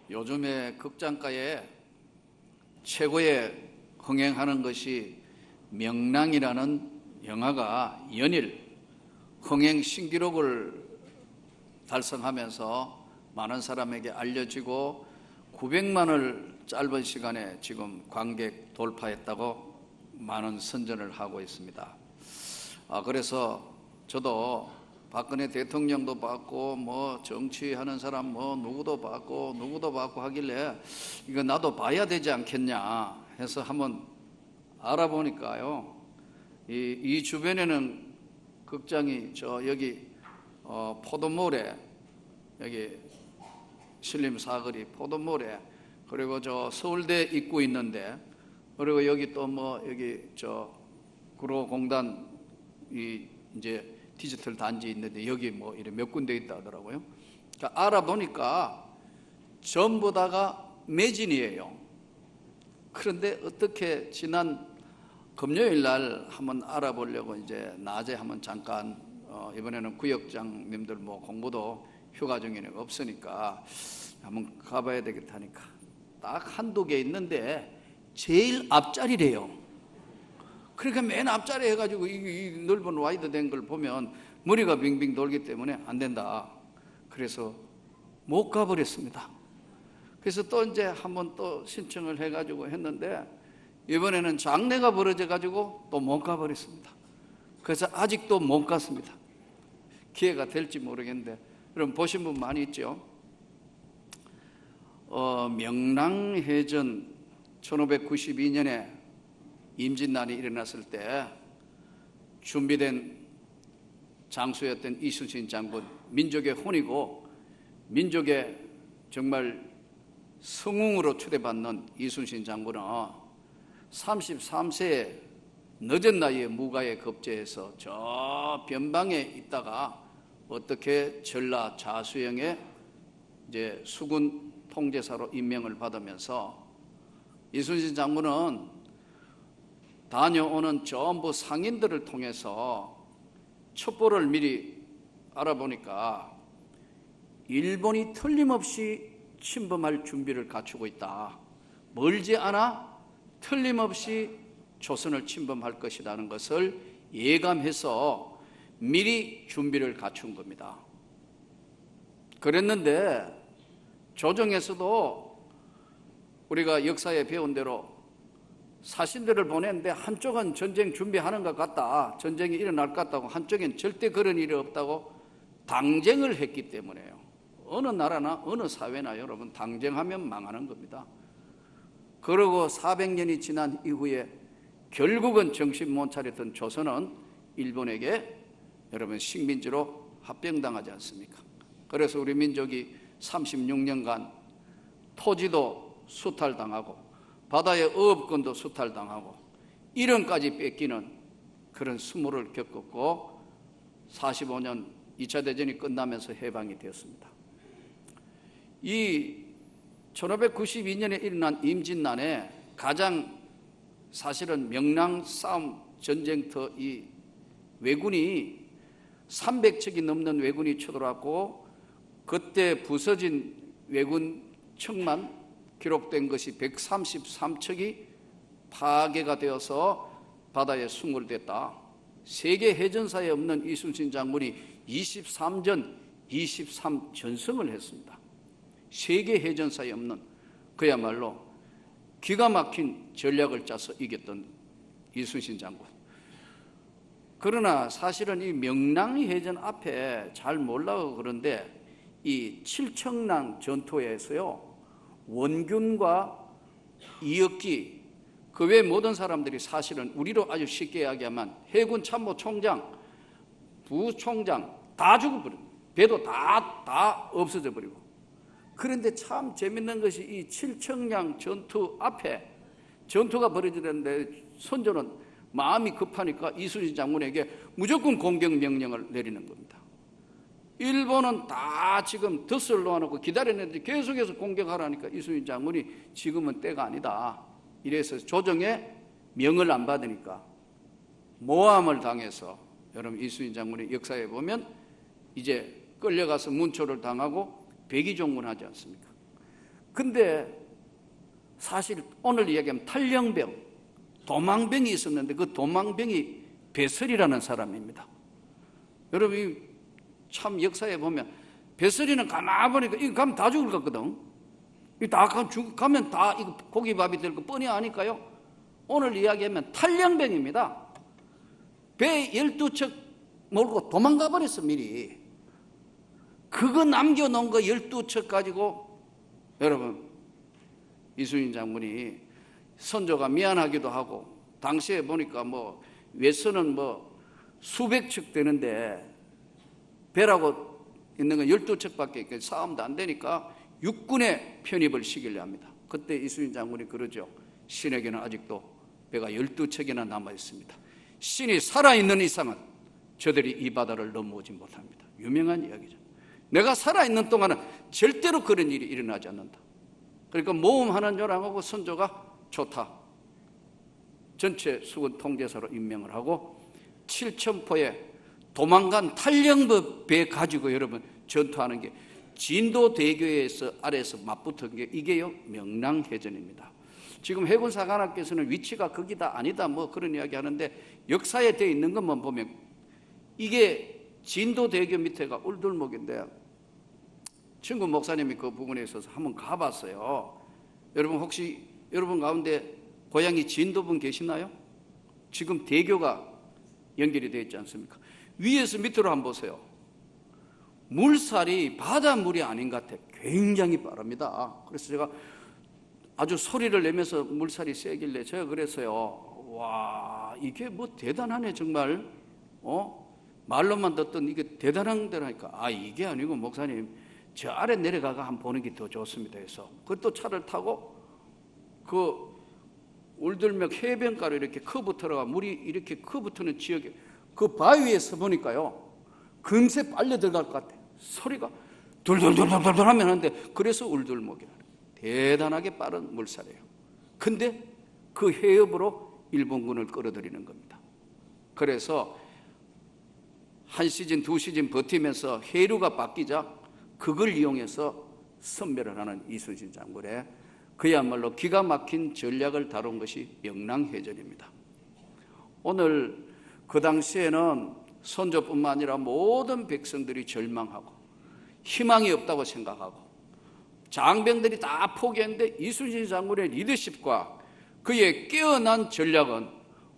요즘에 극장가에 최고의 흥행하는 것이 명랑이라는 영화가 연일 흥행 신기록을 달성하면서 많은 사람에게 알려지고 900만을 짧은 시간에 지금 관객 돌파했다고 많은 선전을 하고 있습니다. 그래서 저도 박근혜 대통령도 봤고 정치하는 사람 누구도 봤고 하길래 이거 나도 봐야 되지 않겠냐 해서 한번 알아보니까요, 이 주변에는 극장이 여기 포도몰에, 여기 신림 사거리 포도몰에, 그리고 서울대 입구 있는데, 그리고 여기 또 여기 구로공단 이제 디지털 단지 있는데 여기 이렇게 몇 군데 있다 하더라고요. 그러니까 알아보니까 전부 다가 매진이에요. 그런데 어떻게 지난 금요일 날 한번 알아보려고 이제 낮에 한번 잠깐 이번에는 구역장님들 공부도 휴가 중에는 없으니까 한번 가봐야 되겠다니까 딱 한두 개 있는데 제일 앞자리래요. 그러니까 맨 앞자리 해가지고 이 넓은 와이드 된 걸 보면 머리가 빙빙 돌기 때문에 안 된다. 그래서 못 가버렸습니다. 그래서 또 이제 한번 또 신청을 해가지고 했는데 이번에는 장례가 벌어져가지고 또 못 가버렸습니다. 그래서 아직도 못 갔습니다. 기회가 될지 모르겠는데, 그럼 보신 분 많이 있죠? 명랑해전 1592년에 임진난이 일어났을 때 준비된 장수였던 이순신 장군, 민족의 혼이고 민족의 정말 성웅으로 추대받는 이순신 장군은 33세에 늦은 나이에 무가에 급제해서 저 변방에 있다가 어떻게 전라 자수영의 이제 수군 통제사로 임명을 받으면서 이순신 장군은 다녀오는 전부 상인들을 통해서 첩보를 미리 알아보니까 일본이 틀림없이 침범할 준비를 갖추고 있다. 멀지 않아 틀림없이 조선을 침범할 것이라는 것을 예감해서 미리 준비를 갖춘 겁니다. 그랬는데 조정에서도 우리가 역사에 배운 대로 사신들을 보냈는데 한쪽은 전쟁 준비하는 것 같다, 전쟁이 일어날 것 같다고, 한쪽엔 절대 그런 일이 없다고 당쟁을 했기 때문에요. 어느 나라나 어느 사회나 여러분 당쟁하면 망하는 겁니다. 그러고 400년이 지난 이후에 결국은 정신 못 차렸던 조선은 일본에게 여러분 식민지로 합병당하지 않습니까? 그래서 우리 민족이 36년간 토지도 수탈당하고 바다의 어업권도 수탈당하고 이런까지 뺏기는 그런 수모를 겪었고 45년 2차 대전이 끝나면서 해방이 되었습니다. 이 1592년에 일어난 임진난에 가장 사실은 명랑 싸움 전쟁터 이 왜군이 300척이 넘는 왜군이 쳐들어왔고 그때 부서진 왜군 척만 기록된 것이 133척이 파괴가 되어서 바다에 숨굴됐다. 세계 해전사에 없는 이순신 장군이 23전 23전승을 했습니다. 세계 해전사에 없는 그야말로 기가 막힌 전략을 짜서 이겼던 이순신 장군. 그러나 사실은 이 명랑해전 앞에 잘 몰라서 그런데 이 칠청랑 전투에서요, 원균과 이혁기 그 외 모든 사람들이 사실은 우리로 아주 쉽게 이야기하면 해군 참모총장, 부총장 다 죽어버리고 배도 다 없어져 버리고. 그런데 참 재밌는 것이 이 칠청량 전투 앞에 전투가 벌어지는데 선조는 마음이 급하니까 이순신 장군에게 무조건 공격 명령을 내리는 겁니다. 일본은 다 지금 덫을 놓아놓고 기다렸는데 계속해서 공격하라니까 이순신 장군이 지금은 때가 아니다. 이래서 조정에 명을 안 받으니까 모함을 당해서 여러분 이순신 장군의 역사에 보면 이제 끌려가서 문초를 당하고 백의종군하지 않습니까? 근데 사실 오늘 이야기하면 탈령병, 도망병이 있었는데 그 도망병이 베설이라는 사람입니다. 여러분 참 역사에 보면 베설이는 가만히 보니까 이거 가면 다 죽을 것 같거든. 가면 다 이거 고기밥이 될 거 뻔히 아니까요. 오늘 이야기하면 탈령병입니다. 배 12척 몰고 도망가 버렸어 미리. 그거 남겨놓은 거 12척 가지고 여러분 이순신 장군이 선조가 미안하기도 하고 당시에 보니까 뭐 외선은 뭐 수백 척 되는데 배라고 있는 건 12척밖에 싸움도 안 되니까 육군에 편입을 시키려 합니다. 그때 이순신 장군이 그러죠. 신에게는 아직도 배가 12척이나 남아 있습니다. 신이 살아있는 이상은 저들이 이 바다를 넘어오지 못합니다. 유명한 이야기죠. 내가 살아있는 동안은 절대로 그런 일이 일어나지 않는다. 그러니까 모험하는 요람하고 선조가 좋다. 전체 수군 통제사로 임명을 하고 7,000포에 도망간 탈령부 배 가지고 여러분 전투하는 게 진도대교에서 아래에서 맞붙은 게 이게요 명랑해전입니다. 지금 해군사관학께서는 위치가 거기다 아니다 뭐 그런 이야기 하는데 역사에 되어 있는 것만 보면 이게 진도대교 밑에가 울들목인데 친구 목사님이 그 부근에 있어서 한번 가봤어요. 여러분 혹시 여러분 가운데 고향이 진도분 계시나요? 지금 대교가 연결이 되어 있지 않습니까? 위에서 밑으로 한번 보세요. 물살이 바닷물이 아닌 것 같아요. 굉장히 빠릅니다. 그래서 제가 아주 소리를 내면서 물살이 세길래 제가 그랬어요. 와 이게 뭐 대단하네 정말. 말로만 듣던 이게 대단한 데라니까. 아 이게 아니고 목사님 저 아래 내려가가 한번 보는 게 더 좋습니다 해서 그것도 차를 타고 그 울들맥 해변가로 이렇게 커브 들어가 물이 이렇게 커브 트는 지역에 그 바위에서 보니까요 금세 빨려 들어갈 것 같아. 소리가 돌돌돌돌돌 하면 하는데 그래서 울들목이라는 대단하게 빠른 물살이에요. 근데 그 해협으로 일본군을 끌어들이는 겁니다. 그래서 한 시즌 두 시즌 버티면서 해류가 바뀌자 그걸 이용해서 선멸을 하는 이순신 장군의 그야말로 기가 막힌 전략을 다룬 것이 명랑해전입니다. 오늘 그 당시에는 선조뿐만 아니라 모든 백성들이 절망하고 희망이 없다고 생각하고 장병들이 다 포기했는데 이순신 장군의 리더십과 그의 깨어난 전략은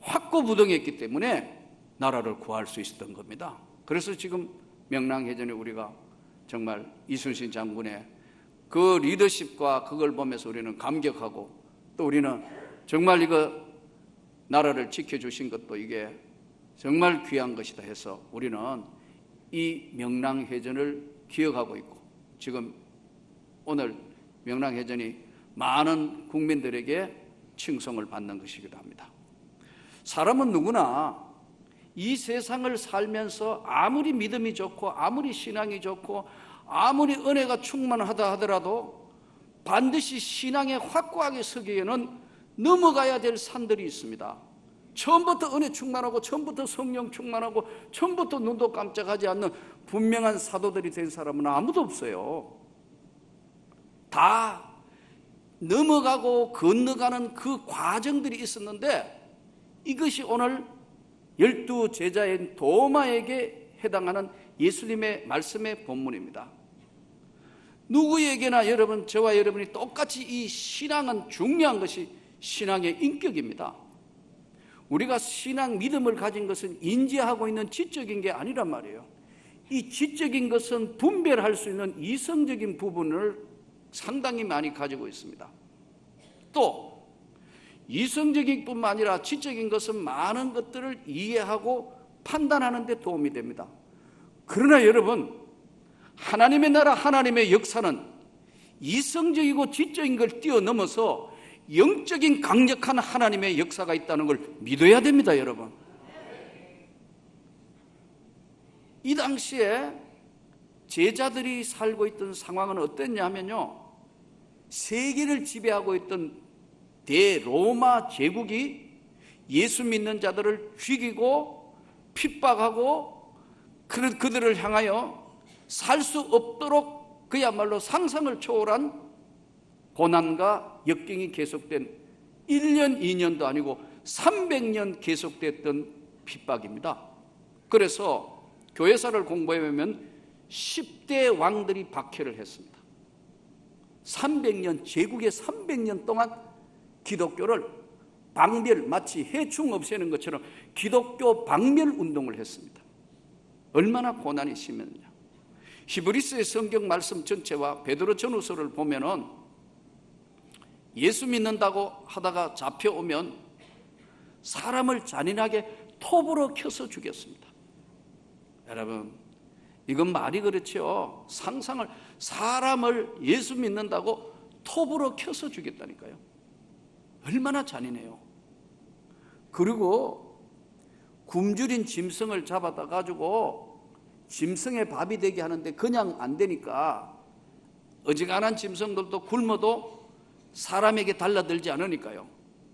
확고부동했기 때문에 나라를 구할 수 있었던 겁니다. 그래서 지금 명랑해전에 우리가 정말 이순신 장군의 그 리더십과 그걸 보면서 우리는 감격하고 또 우리는 정말 이거 나라를 지켜주신 것도 이게 정말 귀한 것이다 해서 우리는 이 명랑해전을 기억하고 있고 지금 오늘 명랑해전이 많은 국민들에게 칭송을 받는 것이기도 합니다. 사람은 누구나 이 세상을 살면서 아무리 믿음이 좋고 아무리 신앙이 좋고 아무리 은혜가 충만하다 하더라도 반드시 신앙에 확고하게 서기에는 넘어가야 될 산들이 있습니다. 처음부터 은혜 충만하고 처음부터 성령 충만하고 처음부터 눈도 깜짝하지 않는 분명한 사도들이 된 사람은 아무도 없어요. 다 넘어가고 건너가는 그 과정들이 있었는데 이것이 오늘 12제자인 도마에게 해당하는 예수님의 말씀의 본문입니다. 누구에게나 여러분 저와 여러분이 똑같이 이 신앙은 중요한 것이 신앙의 인격입니다. 우리가 신앙 믿음을 가진 것은 인지하고 있는 지적인 게 아니란 말이에요. 이 지적인 것은 분별할 수 있는 이성적인 부분을 상당히 많이 가지고 있습니다. 또 이성적인 뿐만 아니라 지적인 것은 많은 것들을 이해하고 판단하는 데 도움이 됩니다. 그러나 여러분 하나님의 나라 하나님의 역사는 이성적이고 지적인 걸 뛰어넘어서 영적인 강력한 하나님의 역사가 있다는 걸 믿어야 됩니다. 여러분 이 당시에 제자들이 살고 있던 상황은 어땠냐면요 세계를 지배하고 있던 대로마 제국이 예수 믿는 자들을 죽이고 핍박하고 그들을 향하여 살 수 없도록 그야말로 상상을 초월한 고난과 역경이 계속된 1년, 2년도 아니고 300년 계속됐던 핍박입니다. 그래서 교회사를 공부해보면 10대 왕들이 박해를 했습니다. 300년, 제국의 300년 동안 기독교를 박멸, 마치 해충 없애는 것처럼 기독교 박멸 운동을 했습니다. 얼마나 고난이 심했느냐. 히브리서의 성경 말씀 전체와 베드로 전후서를 보면은 예수 믿는다고 하다가 잡혀오면 사람을 잔인하게 톱으로 켜서 죽였습니다. 여러분, 이건 말이 그렇죠. 사람을 예수 믿는다고 톱으로 켜서 죽였다니까요. 얼마나 잔인해요. 그리고 굶주린 짐승을 잡아다 가지고 짐승의 밥이 되게 하는데 그냥 안 되니까, 어지간한 짐승들도 굶어도 사람에게 달라들지 않으니까요,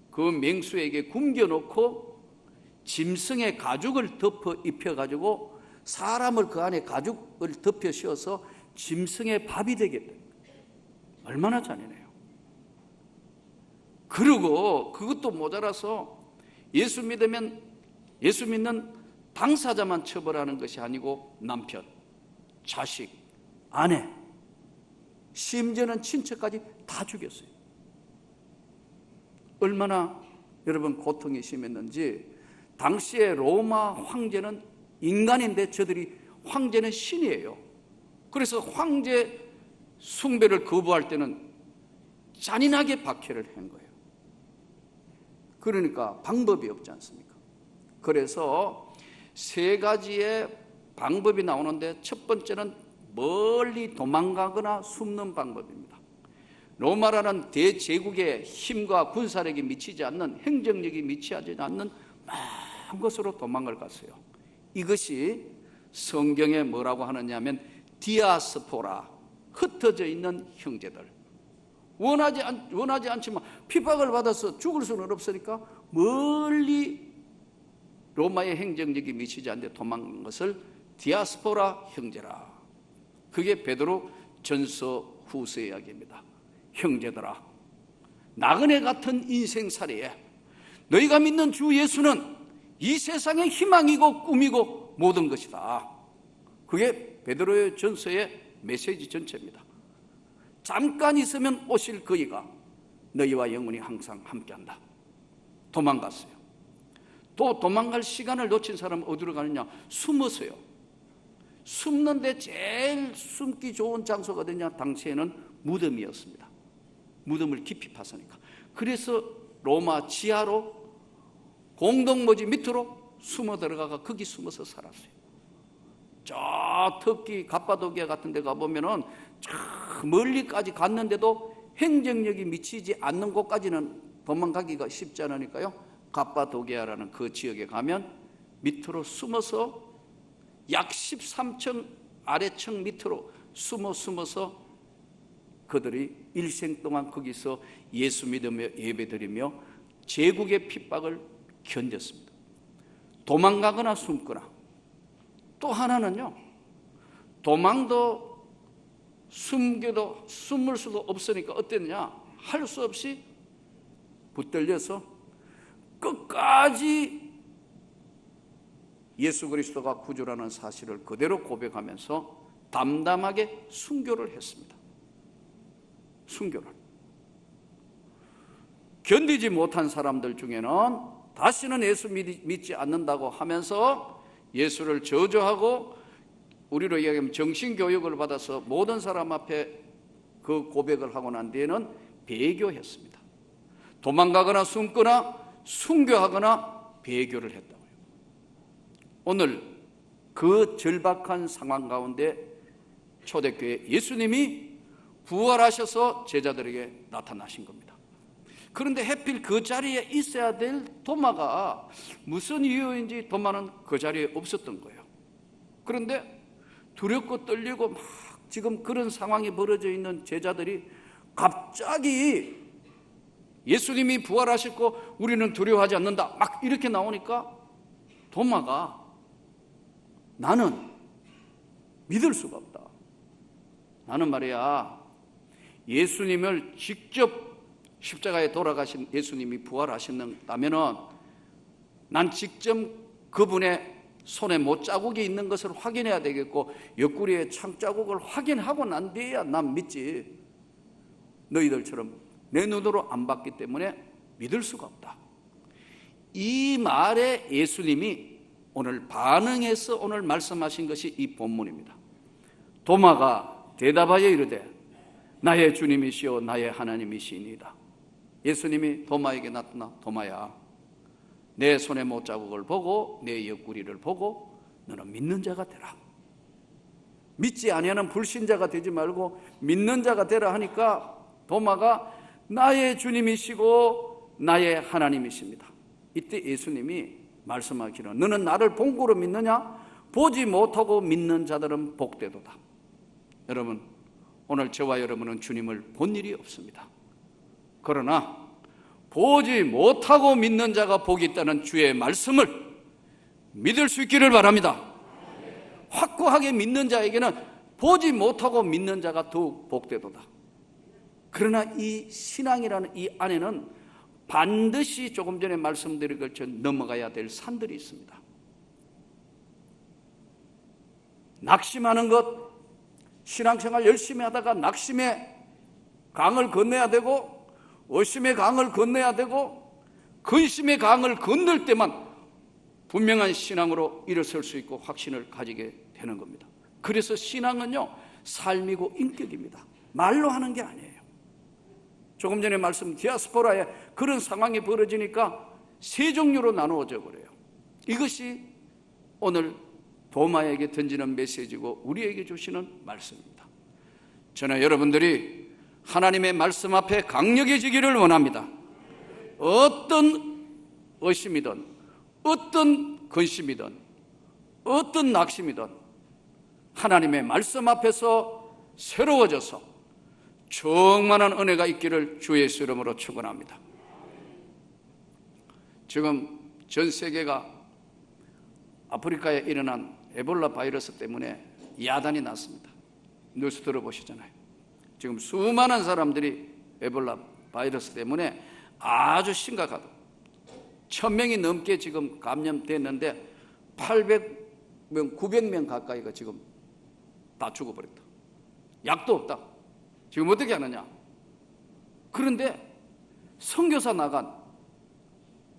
그 맹수에게 굶겨놓고 짐승의 가죽을 덮어 입혀가지고 사람을 그 안에 가죽을 덮여 씌워서 짐승의 밥이 되겠다. 얼마나 잔인해요. 그리고 그것도 모자라서 예수 믿는 당사자만 처벌하는 것이 아니고 남편, 자식, 아내, 심지어는 친척까지 다 죽였어요. 얼마나 여러분 고통이 심했는지. 당시에 로마 황제는 인간인데 황제는 신이에요. 그래서 황제 숭배를 거부할 때는 잔인하게 박해를 한 거예요. 그러니까 방법이 없지 않습니까? 그래서 세 가지의 방법이 나오는데, 첫 번째는 멀리 도망가거나 숨는 방법입니다. 로마라는 대제국의 힘과 군사력이 미치지 않는, 행정력이 미치지 않는 먼 곳으로 도망을 갔어요. 이것이 성경에 뭐라고 하느냐면 디아스포라, 흩어져 있는 형제들. 원하지 않지만 핍박을 받아서 죽을 수는 없으니까 멀리 로마의 행정력이 미치지 않는데 도망간 것을 디아스포라 형제라. 그게 베드로 전서 후서 이야기입니다. 형제들아, 나그네 같은 인생살이에 너희가 믿는 주 예수는 이 세상의 희망이고 꿈이고 모든 것이다. 그게 베드로의 전서의 메시지 전체입니다. 잠깐 있으면 오실 그이가 너희와 영원히 항상 함께한다. 도망갔어요. 또 도망갈 시간을 놓친 사람은 어디로 가느냐? 숨었어요. 숨는데 제일 숨기 좋은 장소가 어디냐? 당시에는 무덤이었습니다. 무덤을 깊이 파서니까. 그래서 로마 지하로 공동묘지 밑으로 숨어 들어가가 거기 숨어서 살았어요. 저 터키 갑바도기아 같은 데 가보면은 저 멀리까지 갔는데도 행정력이 미치지 않는 곳까지는 도망가기가 쉽지 않으니까요, 갑바도기아라는 그 지역에 가면 밑으로 숨어서 약 13층 아래층 밑으로 숨어서 그들이 일생 동안 거기서 예수 믿으며 예배드리며 제국의 핍박을 견뎠습니다. 도망가거나 숨거나. 또 하나는요, 도망도 숨겨도 숨을 수도 없으니까 어땠느냐? 할 수 없이 붙들려서 끝까지 예수 그리스도가 구주라는 사실을 그대로 고백하면서 담담하게 순교를 했습니다. 순교를. 견디지 못한 사람들 중에는 다시는 예수 믿지 않는다고 하면서 예수를 저주하고, 우리로 이야기하면 정신교육을 받아서 모든 사람 앞에 그 고백을 하고 난 뒤에는 배교했습니다. 도망가거나 숨거나 순교하거나 배교를 했다고요. 오늘 그 절박한 상황 가운데 초대교회 예수님이 부활하셔서 제자들에게 나타나신 겁니다. 그런데 하필 그 자리에 있어야 될 도마가 무슨 이유인지 도마는 그 자리에 없었던 거예요. 그런데 두렵고 떨리고 막 지금 그런 상황이 벌어져 있는 제자들이 갑자기 예수님이 부활하셨고 우리는 두려워하지 않는다 막 이렇게 나오니까 도마가 나는 믿을 수가 없다. 나는 말이야 예수님을 직접 십자가에 돌아가신 예수님이 부활하셨다면은 난 직접 그분의 손에 못자국이 있는 것을 확인해야 되겠고 옆구리에 창자국을 확인하고 난 뒤에야 난 믿지. 너희들처럼 내 눈으로 안 봤기 때문에 믿을 수가 없다. 이 말에 예수님이 오늘 반응해서 오늘 말씀하신 것이 이 본문입니다. 도마가 대답하여 이르되 나의 주님이시오 나의 하나님이시니이다. 예수님이 도마에게 나타나 도마야 내 손에 못자국을 보고 내 옆구리를 보고 너는 믿는 자가 되라. 믿지 아니하는 불신자가 되지 말고 믿는 자가 되라 하니까 도마가 나의 주님이시고 나의 하나님이십니다. 이때 예수님이 말씀하기를 너는 나를 본고로 믿느냐? 보지 못하고 믿는 자들은 복되도다. 여러분 오늘 저와 여러분은 주님을 본 일이 없습니다. 그러나 보지 못하고 믿는 자가 복이 있다는 주의 말씀을 믿을 수 있기를 바랍니다. 확고하게 믿는 자에게는 보지 못하고 믿는 자가 더욱 복되도다. 그러나 이 신앙이라는 이 안에는 반드시 조금 전에 말씀드린 것처럼 넘어가야 될 산들이 있습니다. 낙심하는 것, 신앙생활 열심히 하다가 낙심의 강을 건너야 되고 의심의 강을 건너야 되고 근심의 강을 건널 때만 분명한 신앙으로 일어설 수 있고 확신을 가지게 되는 겁니다. 그래서 신앙은요 삶이고 인격입니다. 말로 하는 게 아니에요. 조금 전에 말씀 디아스포라에 그런 상황이 벌어지니까 세 종류로 나누어져 버려요. 이것이 오늘 도마에게 던지는 메시지고 우리에게 주시는 말씀입니다. 저는 여러분들이 하나님의 말씀 앞에 강력해지기를 원합니다. 어떤 의심이든 어떤 근심이든 어떤 낙심이든 하나님의 말씀 앞에서 새로워져서 충만한 은혜가 있기를 주 예수 이름으로 축원합니다. 지금 전 세계가 아프리카에 일어난 에볼라 바이러스 때문에 야단이 났습니다. 뉴스 들어보시잖아요. 지금 수많은 사람들이 에볼라 바이러스 때문에 아주 심각하다. 1000명이 넘게 지금 감염됐는데 800명, 900명 가까이가 지금 다 죽어버렸다. 약도 없다. 지금 어떻게 하느냐? 그런데 선교사 나간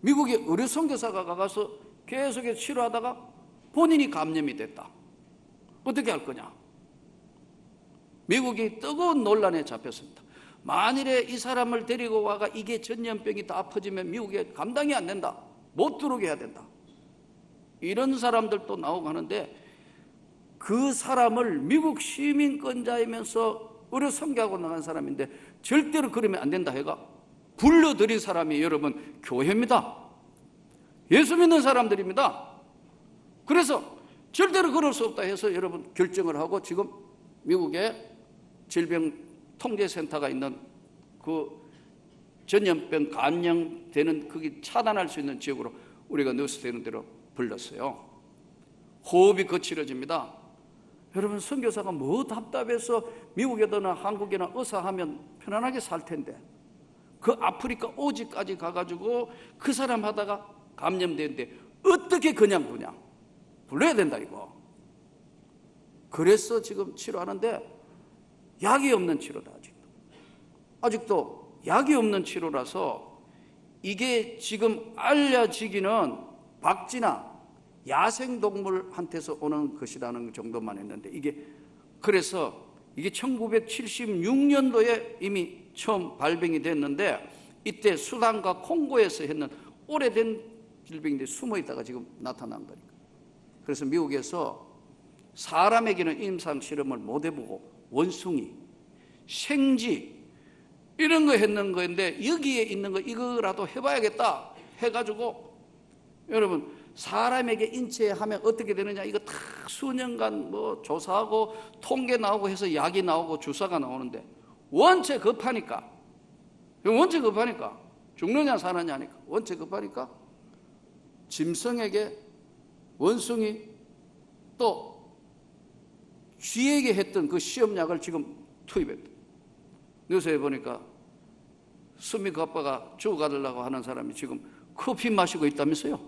미국의 의료 선교사가 가서 계속해서 치료하다가 본인이 감염이 됐다. 어떻게 할 거냐? 미국이 뜨거운 논란에 잡혔습니다. 만일에 이 사람을 데리고 와가 이게 전염병이 다 퍼지면 미국에 감당이 안 된다. 못 들어오게 해야 된다. 이런 사람들도 나오고 하는데 그 사람을 미국 시민권자이면서 의료 선교하고 나간 사람인데 절대로 그러면 안 된다 해가 불러들인 사람이 여러분 교회입니다. 예수 믿는 사람들입니다. 그래서 절대로 그럴 수 없다 해서 여러분 결정을 하고 지금 미국에 질병통제센터가 있는 그 전염병 감염되는 그게 차단할 수 있는 지역으로 우리가 뉴스되는 대로 불렀어요. 호흡이 거칠어집니다. 여러분 선교사가 뭐 답답해서 미국에나 한국이나 의사하면 편안하게 살 텐데 그 아프리카 오지까지 가가지고 그 사람 하다가 감염되는데 어떻게 그냥 두냐? 불러야 된다 이거. 그래서 지금 치료하는데 약이 없는 치료다. 아직도 약이 없는 치료라서 이게 지금 알려지기는 박쥐나 야생동물한테서 오는 것이라는 정도만 했는데 그래서 이게 1976년도에 이미 처음 발병이 됐는데 이때 수단과 콩고에서 했는 오래된 질병인데 숨어있다가 지금 나타난 거니까. 그래서 미국에서 사람에게는 임상 실험을 못 해보고 원숭이, 생쥐 이런 거 했는 거인데 여기에 있는 거 이거라도 해봐야겠다 해가지고 여러분 사람에게 인체하면 어떻게 되느냐 이거 다 수년간 뭐 조사하고 통계 나오고 해서 약이 나오고 주사가 나오는데 원체 급하니까 죽느냐 사느냐 하니까 원체 급하니까 짐승에게 원숭이 또 쥐에게 했던 그 시험약을 지금 투입했다. 뉴스에 보니까 수미 그 아빠가 죽어가려고 하는 사람이 지금 커피 마시고 있다면서요.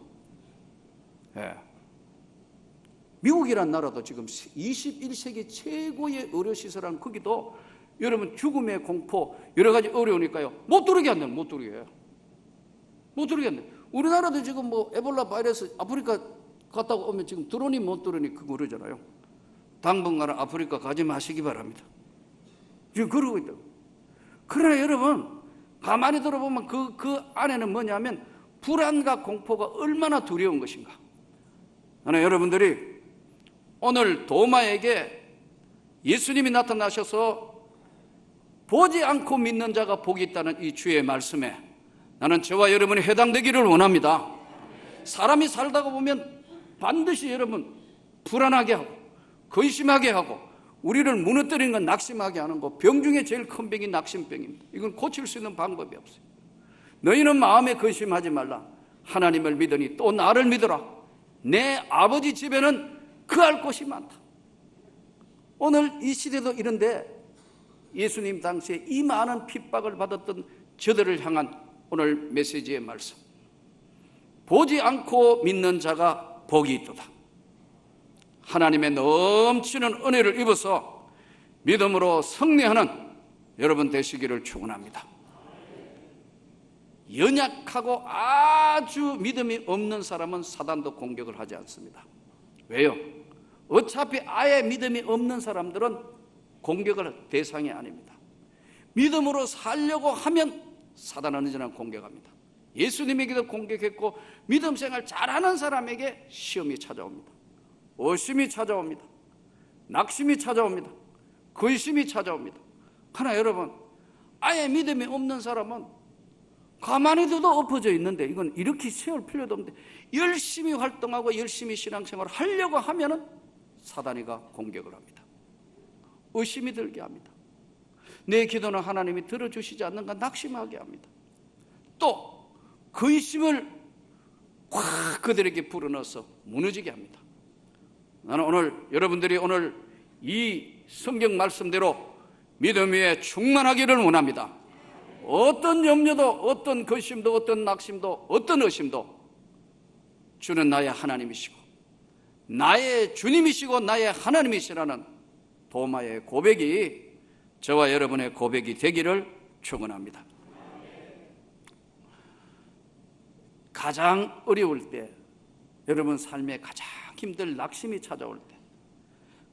예. 미국이란 나라도 지금 21세기 최고의 의료시설한 거기도 여러분 죽음의 공포 여러 가지 어려우니까요 못 들어오게 한다는, 못 들어오게 해요. 못 들어오게 한다. 우리나라도 지금 뭐 에볼라 바이러스 아프리카 갔다 오면 지금 들어오니 못 들어오니 그거 그러잖아요. 당분간은 아프리카 가지 마시기 바랍니다. 지금 그러고 있다고. 그러나 여러분 가만히 들어보면 그 안에는 뭐냐면 불안과 공포가 얼마나 두려운 것인가. 나는 여러분들이 오늘 도마에게 예수님이 나타나셔서 보지 않고 믿는 자가 복이 있다는 이 주의 말씀에 나는 저와 여러분이 해당되기를 원합니다. 사람이 살다가 보면 반드시 여러분 불안하게 하고 근심하게 하고 우리를 무너뜨리는 건 낙심하게 하는 거. 병 중에 제일 큰 병이 낙심병입니다. 이건 고칠 수 있는 방법이 없어요. 너희는 마음에 근심하지 말라. 하나님을 믿으니 또 나를 믿어라. 내 아버지 집에는 그할 곳이 많다. 오늘 이 시대도 이런데 예수님 당시에 이 많은 핍박을 받았던 저들을 향한 오늘 메시지의 말씀. 보지 않고 믿는 자가 복이 있도다. 하나님의 넘치는 은혜를 입어서 믿음으로 승리하는 여러분 되시기를 축원합니다. 연약하고 아주 믿음이 없는 사람은 사단도 공격을 하지 않습니다. 왜요? 어차피 아예 믿음이 없는 사람들은 공격을 대상이 아닙니다. 믿음으로 살려고 하면 사단은 언제나 공격합니다. 예수님에게도 공격했고 믿음 생활 잘하는 사람에게 시험이 찾아옵니다. 의심이 찾아옵니다. 낙심이 찾아옵니다. 근심이 찾아옵니다. 그러나 여러분 아예 믿음이 없는 사람은 가만히 둬도 엎어져 있는데 이건 이렇게 세울 필요도 없는데 열심히 활동하고 열심히 신앙생활을 하려고 하면은 사단이가 공격을 합니다. 의심이 들게 합니다. 내 기도는 하나님이 들어주시지 않는가 낙심하게 합니다. 또 근심을 확 그들에게 불어넣어서 무너지게 합니다. 나는 오늘 여러분들이 오늘 이 성경 말씀대로 믿음 위에 충만하기를 원합니다. 어떤 염려도 어떤 근심도 어떤 낙심도 어떤 의심도 주는 나의 하나님이시고 나의 주님이시고 나의 하나님이시라는 도마의 고백이 저와 여러분의 고백이 되기를 축원합니다. 가장 어려울 때 여러분 삶에 가장 힘들 낙심이 찾아올 때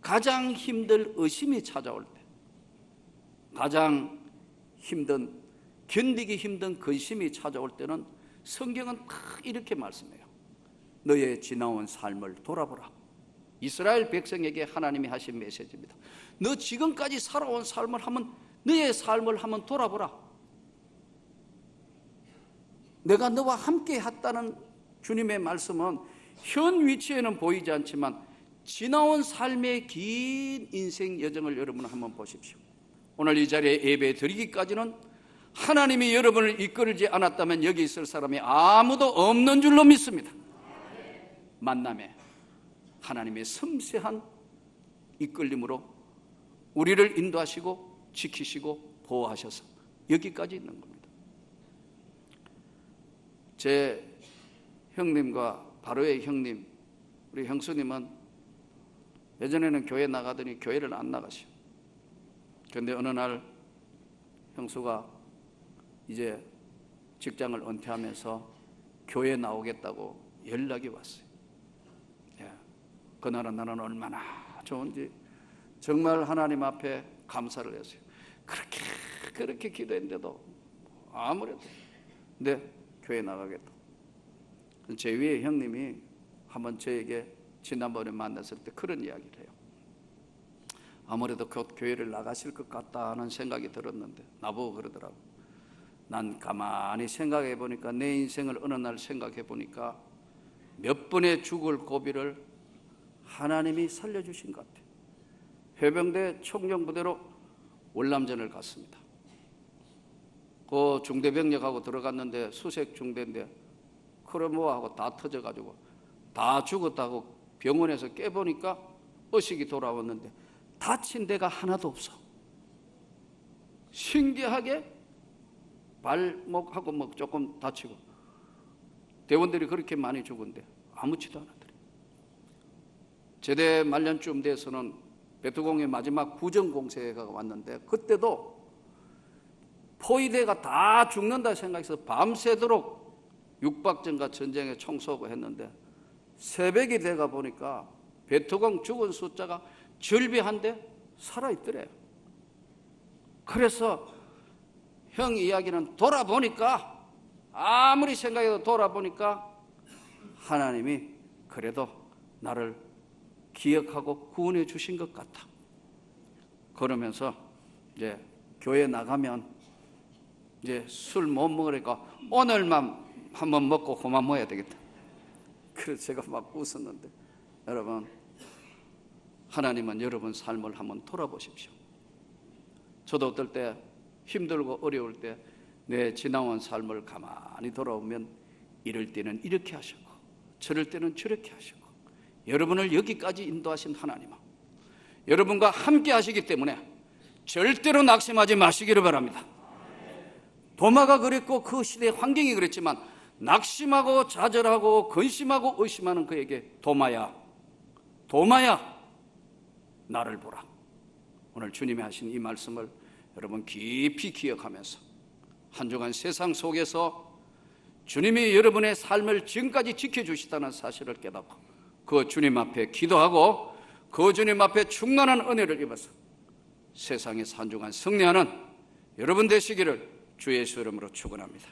가장 힘들 의심이 찾아올 때 가장 힘든 견디기 힘든 근심이 찾아올 때는 성경은 다 이렇게 말씀해요. 너의 지나온 삶을 돌아보라. 이스라엘 백성에게 하나님이 하신 메시지입니다. 너 지금까지 살아온 삶을 한번 너의 삶을 한번 돌아보라. 내가 너와 함께 했다는 주님의 말씀은 현 위치에는 보이지 않지만 지나온 삶의 긴 인생 여정을 여러분 한번 보십시오. 오늘 이 자리에 예배 드리기까지는 하나님이 여러분을 이끌지 않았다면 여기 있을 사람이 아무도 없는 줄로 믿습니다. 만남에 하나님의 섬세한 이끌림으로 우리를 인도하시고 지키시고 보호하셔서 여기까지 있는 겁니다. 제 형님과 바로의 형님, 우리 형수님은 예전에는 교회 나가더니 교회를 안 나가시오. 그런데 어느 날 형수가 이제 직장을 은퇴하면서 교회 나오겠다고 연락이 왔어요. 그날은 나는 얼마나 좋은지 정말 하나님 앞에 감사를 했어요. 그렇게 기도했는데도 아무래도 근데 교회 나가겠다. 제 위에 형님이 한번 저에게 지난번에 만났을 때 그런 이야기를 해요. 아무래도 곧 교회를 나가실 것 같다는 생각이 들었는데 나보고 그러더라고. 난 가만히 생각해 보니까 내 인생을 어느 날 생각해 보니까 몇 번의 죽을 고비를 하나님이 살려주신 것 같아요. 해병대 청령부대로 월남전을 갔습니다. 그 중대병력하고 들어갔는데 수색 중대인데 크레모하고 다 터져가지고 다 죽었다고 병원에서 깨보니까 의식이 돌아왔는데 다친 데가 하나도 없어. 신기하게 발목하고 뭐 조금 다치고 대원들이 그렇게 많이 죽은데 아무렇지도 않았더래. 제대 말년쯤 돼서는 베트공의 마지막 부정공세가 왔는데 그때도 포위대가 다 죽는다 생각해서 밤새도록 육박전과 전쟁에 총쏘고 했는데 새벽이 돼가 보니까 베트공 죽은 숫자가 절비한데 살아있더래요. 그래서 형 이야기는 돌아보니까 아무리 생각해도 돌아보니까 하나님이 그래도 나를 기억하고 구원해 주신 것 같아. 그러면서 이제 교회 나가면 이제 술 못 먹으니까 오늘만 한번 먹고 그만 먹어야 되겠다. 그래서 제가 막 웃었는데 여러분, 하나님은 여러분 삶을 한번 돌아보십시오. 저도 어떨 때 힘들고 어려울 때 내 지나온 삶을 가만히 돌아오면 이럴 때는 이렇게 하시고 저럴 때는 저렇게 하시고 여러분을 여기까지 인도하신 하나님은 여러분과 함께 하시기 때문에 절대로 낙심하지 마시기를 바랍니다. 도마가 그랬고 그 시대의 환경이 그랬지만 낙심하고 좌절하고 근심하고 의심하는 그에게 도마야, 도마야, 나를 보라. 오늘 주님이 하신 이 말씀을 여러분 깊이 기억하면서 한 주간 세상 속에서 주님이 여러분의 삶을 지금까지 지켜주시다는 사실을 깨닫고 그 주님 앞에 기도하고 그 주님 앞에 충만한 은혜를 입어서 세상에서 한 주간 승리하는 여러분 되시기를 주 예수 이름으로 축원합니다.